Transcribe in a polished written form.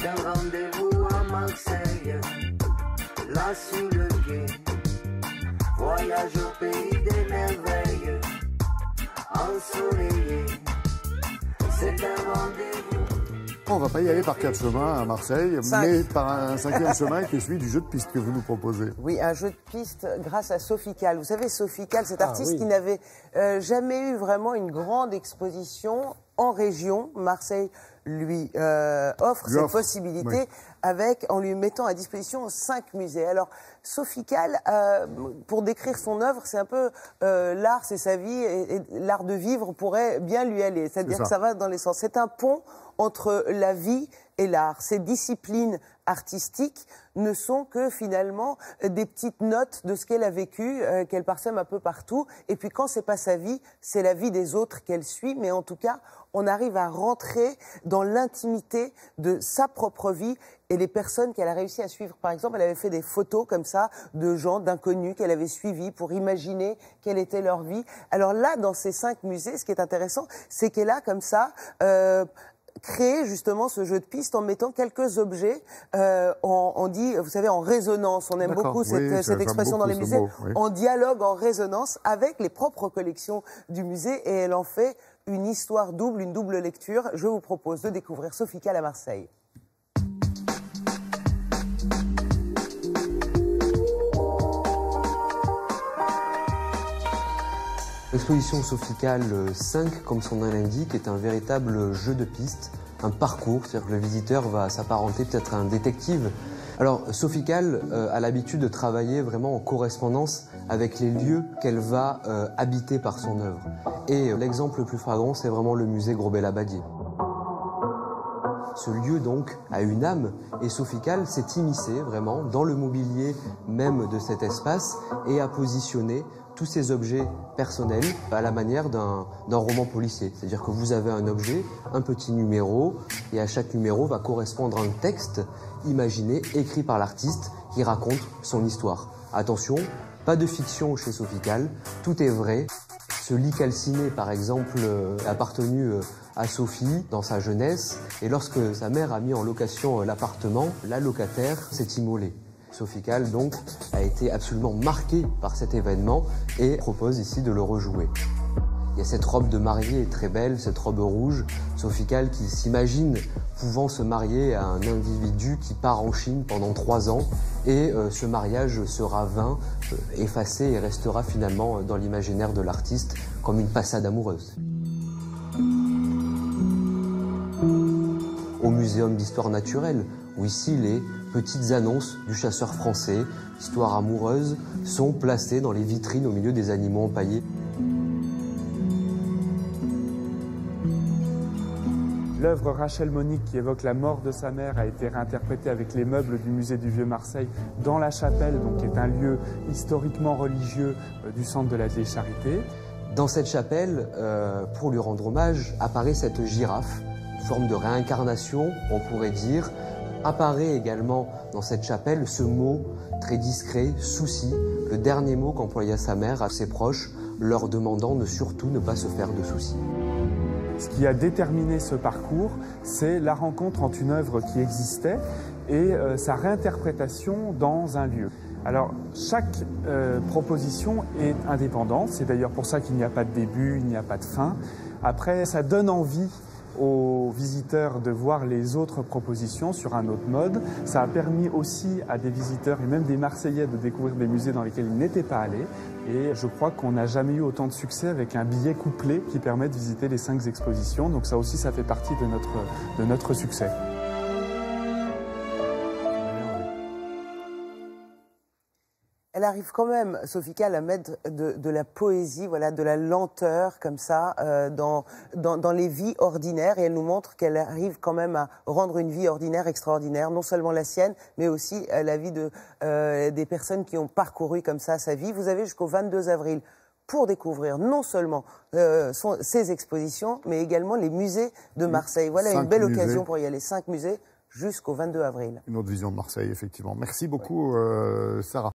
C'est un rendez-vous à Marseille, là sous le quai. Voyage au pays des merveilles, ensoleillé. C'est un rendez-vous. On va pas y aller par 4 chemins à Marseille, mais par un 5e chemin qui est celui du jeu de piste que vous nous proposez. Oui, un jeu de piste grâce à Sophie Calle. Vous savez, Sophie Calle, cet artiste qui n'avait jamais eu vraiment une grande exposition en région. Marseille lui offre cette possibilité en lui mettant à disposition 5 musées. Alors, Sophie Calle, pour décrire son œuvre, c'est un peu l'art, c'est sa vie, et l'art de vivre pourrait bien lui aller. C'est-à-dire que ça va dans les sens. C'est un pont entre la vie et l'art. Ces disciplines artistiques ne sont que finalement des petites notes de ce qu'elle a vécu, qu'elle parsème un peu partout. Et puis quand c'est pas sa vie, c'est la vie des autres qu'elle suit. Mais en tout cas, on arrive à rentrer dans l'intimité de sa propre vie et les personnes qu'elle a réussi à suivre. Par exemple, elle avait fait des photos comme ça de gens, d'inconnus qu'elle avait suivis pour imaginer quelle était leur vie. Alors là, dans ces 5 musées, ce qui est intéressant, c'est qu'elle a comme ça créé justement ce jeu de piste en mettant quelques objets, on dit, vous savez, en résonance. On aime beaucoup cette expression dans les musées, en dialogue, en résonance avec les propres collections du musée, et elle en fait une histoire double, une double lecture. Je vous propose de découvrir Sophie Calle à Marseille. L'exposition Sophie Calle 5, comme son nom l'indique, est un véritable jeu de piste, un parcours, c'est-à-dire que le visiteur va s'apparenter peut-être à un détective. Alors, Sophie Calle a l'habitude de travailler vraiment en correspondance avec les lieux qu'elle va habiter par son œuvre. Et l'exemple le plus flagrant, c'est vraiment le musée Grobet-Labadier. Ce lieu, donc, a une âme, et Sophie Calle s'est immiscée vraiment dans le mobilier même de cet espace et a positionné tous ces objets personnels à la manière d'un roman policier. C'est-à-dire que vous avez un objet, un petit numéro, et à chaque numéro va correspondre un texte imaginé, écrit par l'artiste, qui raconte son histoire. Attention, pas de fiction chez Sophie Calle, tout est vrai. Ce lit calciné, par exemple, a appartenu à Sophie dans sa jeunesse, et lorsque sa mère a mis en location l'appartement, la locataire s'est immolée. Sophie Calle, donc, a été absolument marquée par cet événement et propose ici de le rejouer. Il y a cette robe de mariée très belle, cette robe rouge. Sophie Calle qui s'imagine pouvant se marier à un individu qui part en Chine pendant 3 ans, et ce mariage sera vain, effacé, et restera finalement dans l'imaginaire de l'artiste comme une passade amoureuse. Au Muséum d'histoire naturelle, où ici les petites annonces du chasseur français, histoire amoureuse, sont placées dans les vitrines au milieu des animaux empaillés. L'œuvre Rachel Monique, qui évoque la mort de sa mère, a été réinterprétée avec les meubles du musée du Vieux-Marseille dans la chapelle, donc, qui est un lieu historiquement religieux du centre de la Vieille Charité. Dans cette chapelle, pour lui rendre hommage, apparaît cette girafe, une forme de réincarnation, on pourrait dire. Apparaît également dans cette chapelle ce mot très discret, souci, le dernier mot qu'employa sa mère à ses proches, leur demandant de surtout ne pas se faire de soucis. Ce qui a déterminé ce parcours, c'est la rencontre entre une œuvre qui existait et sa réinterprétation dans un lieu. Alors, chaque proposition est indépendante, c'est d'ailleurs pour ça qu'il n'y a pas de début, il n'y a pas de fin. Après, ça donne envie aux visiteurs de voir les autres propositions sur un autre mode. Ça a permis aussi à des visiteurs et même des Marseillais de découvrir des musées dans lesquels ils n'étaient pas allés. Et je crois qu'on n'a jamais eu autant de succès avec un billet couplé qui permet de visiter les 5 expositions. Donc ça aussi, ça fait partie de notre succès. Elle arrive quand même, Sophie Calle, à mettre de la poésie, voilà, de la lenteur comme ça dans les vies ordinaires, et elle nous montre qu'elle arrive quand même à rendre une vie ordinaire extraordinaire, non seulement la sienne, mais aussi la vie des personnes qui ont parcouru comme ça sa vie. Vous avez jusqu'au 22 avril pour découvrir non seulement ces expositions, mais également les musées de Marseille. Voilà une belle occasion pour y aller. 5 musées jusqu'au 22 avril. Une autre vision de Marseille, effectivement. Merci beaucoup, Sarah.